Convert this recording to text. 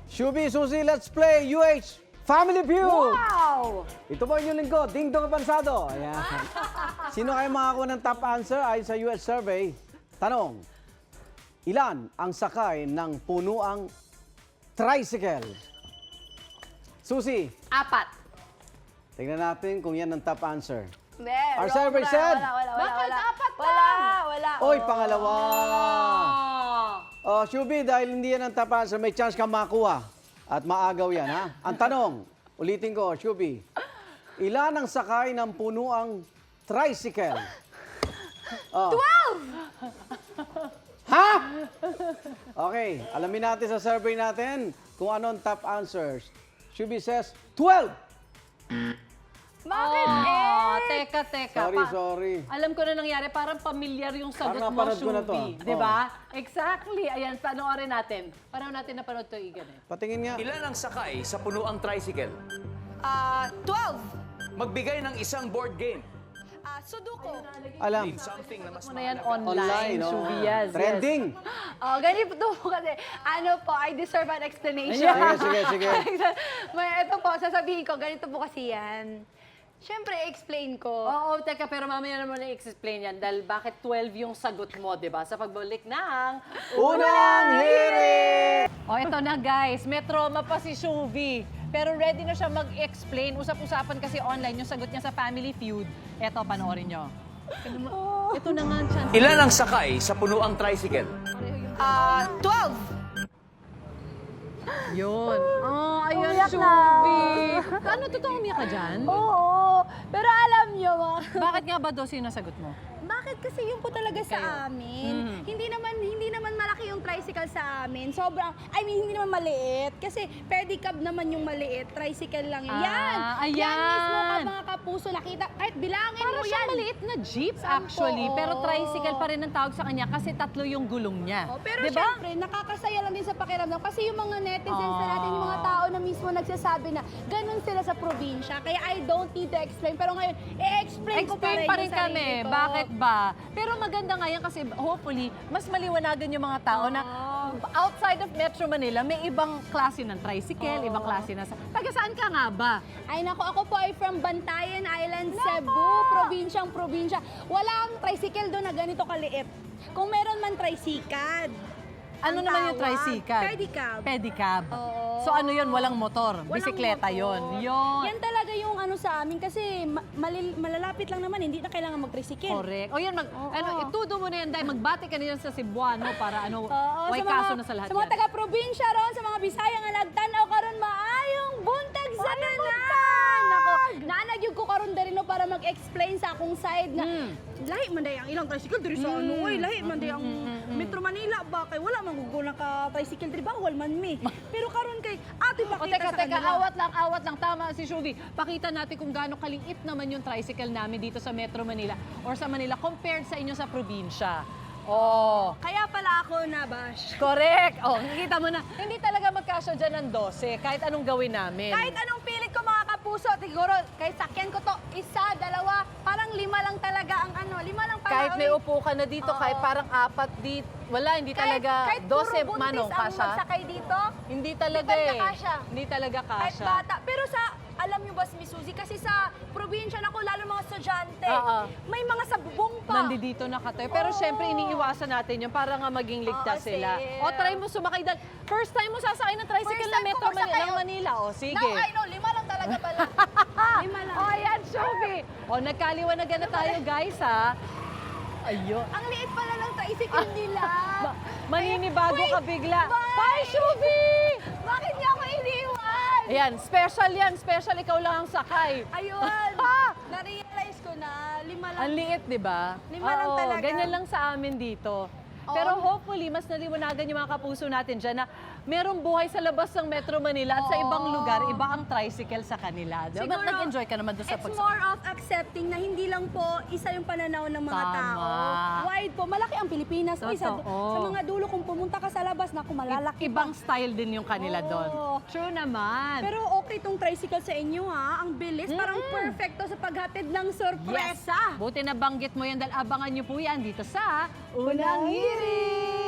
Shubi, Susi, let's play UH Family Feud! Wow! Ito po inyong lingkod, Ding Dong Kapansado. Ayan. Sino kayo makakuha ng top answer ayon sa US survey? Tanong, ilan ang sakay ng punuang tricycle? Susi, 4. tingnan natin kung yan ang top answer. Meron. Our survey said? Bakit 4 lang? Wala. Oy, pangalawa! Oh. Oh, Shubi, dahil hindi yan ang top answer, may chance ka makuha. At maagaw yan, ha? Ang tanong, ulitin ko, Shubi, ilan ang sakay ng punuang tricycle? Oh. 12! Ha? Okay, alamin natin sa survey natin kung ano ang top answers. Shubi says 12. Bakit Teka. Sorry. Alam ko na nangyari, parang pamilyar yung sagot Parang mo, napanood ko na to. Shubi. Di ba? Exactly. Ayan, panoorin natin. Parang natin napanood to, Igan. Patingin nga. Ilan ang sakay sa punuang tricycle? 12. Magbigay ng isang board game. Sudoku. Alam. Name something na mas Mo na yan mahalaga. online, no? Shubi. Yes. Trending. Oh, ganito po kasi, I deserve an explanation. Sige. Ito po, sasabihin ko, ganito po kasi yan. Siyempre, explain ko. Oo, teka, pero mamaya naman na-explain yan dahil bakit 12 yung sagot mo, di ba? Sa pagbalik ng... Unang hirit! O, ito na guys. May trauma pa si Shubi. Pero ready na siya mag-explain. Usap-usapan kasi online yung sagot niya sa Family Feud. Ito, panoorin nyo. Ito na nga ang chance. Ilan ang sakay sa punuang tricycle? 12. Yun. Oh, ayun, Umiyak na. Shubi. Ano, totoo umiyak ka dyan? Oo. Pero alam nyo, Bakit nga ba daw sino sagot mo? bakit kasi yun po talaga sa amin? Hindi naman malaki yung tricycle sa amin. Hindi naman maliit. Kasi pedicab naman yung maliit, tricycle lang yun. Ah, Yan ayan. mismo mga kapuso, nakita, kahit bilangin Para mo siyang yan. maliit na jeep Sampo, actually. Pero oo. tricycle pa rin ang tawag sa kanya kasi 3 yung gulong niya. Oh, pero Diba? syempre, nakakasaya lang din sa pakiramdam kasi yung mga netizens na natin, yung mga Ah. tao na mismo nagsasabi na ganun sila sa probinsya. Kaya I don't need to explain. Pero ngayon, i-explain ko Explain pa rin yung sarili kami. ko. Bakit ba? Pero maganda nga yan kasi hopefully, mas maliwanagan yung mga tao na outside of Metro Manila, may ibang klase ng tricycle, ibang klase na... Taga saan ka nga ba? Ay nako, ako po ay from Bantayan Island, Cebu, probinsya. Walang tricycle doon na ganito kaliit. Kung meron man tricycad. Ano ang naman yung tawag, tricycle? Pedicab. Pedicab. Oo. So ano yun? Walang motor. Walang Bisikleta motor. yun. Yun. Yan talaga yung ano sa amin kasi malalapit lang naman, hindi na kailangan mag-tricycle. Correct. O yan, itudo mo na yan dahil magbati ka na yan sa Cebuano para way sa kaso mga- na sa lahat Sa mga yan. taga-probinsya ron, sa mga Bisaya nga nagtanaw karon maayong buntag sa tanan. Nako, naanagyug ko karon diri no para mag-explain sa akong side nga lahi man day ang ilang tricycle diri sa ano oy, lahi man day ang Metro Manila ba kay wala man gugol ka tricycle diri bawal man mi. Pero karon kay ate O pakita sa teka, kanila. awat lang. Tama si Shubi. Pakita natin kung gaano kaliit naman yung tricycle namin dito sa Metro Manila or sa Manila compared sa inyo sa probinsya. Oh, Kaya pala ako nabash. correct. Oh, nakikita mo na, hindi talaga magkasya dyan ng 12 kahit anong gawin namin. Kahit anong pilit ko mga kapuso, siguro kahit sakyan ko to, 1, 2, parang 5 lang talaga ang 5 lang pala. Kahit may oy. upo ka na dito, Oo. kahit parang 4 dito, wala, hindi talaga kahit puro 12 buntis manong ang kasya. magsakay dito, Hindi talaga Di pa eh. kasya. Hindi talaga kahit kasya. bata. Pero alam nyo ba, Miss Suzy, kasi sa probinsya na lalo mga estudyante, Oo. may mga sabubong pa. Nandito na katoy. Pero Oo. syempre, iniiwasan natin yun para nga maging ligtas Oo, sila. sis. O, try mo sumakay dahil first time mo sasakay ng tricycle First na time ko Metro magsakay, ng oh. Manila. O, sige. Now I know, 5 lang talaga pala. 5 lang. O, ayan, Shubi. O, nagkaliwanagan na tayo, guys, ha? Ayun. Ang liit pala ng tricycle nila. Maninibago Wait, ka bigla. bye! Bye, Shubi! Bakit niya ako iniwan? Ayan, special yan. Special, ikaw lang ang sakay. Ayun. Na-realize ko na 5 lang. Ang liit, di ba? 5 lang Oo, talaga. ganyan lang sa amin dito. Pero hopefully, mas naliwanagan yung mga kapuso natin dyan na merong buhay sa labas ng Metro Manila at sa ibang lugar, iba ang tricycle sa kanila. Diba? Siguro, Nag-enjoy ka naman doon sa It's more of accepting na hindi lang po isa yung pananaw ng mga Tama. tao. Wide po. Malaki ang Pilipinas. Uy, sa Totoo. mga dulo, kung pumunta ka sa labas, naku, malalaki Ibang pa. style din yung kanila doon. Oo. True naman. Pero okay tong tricycle sa inyo ha. Ang bilis. Parang perfecto sa paghatid ng sorpresa. Buti na banggit mo yan dahil abangan nyo po yan dito sa Unang Hirit!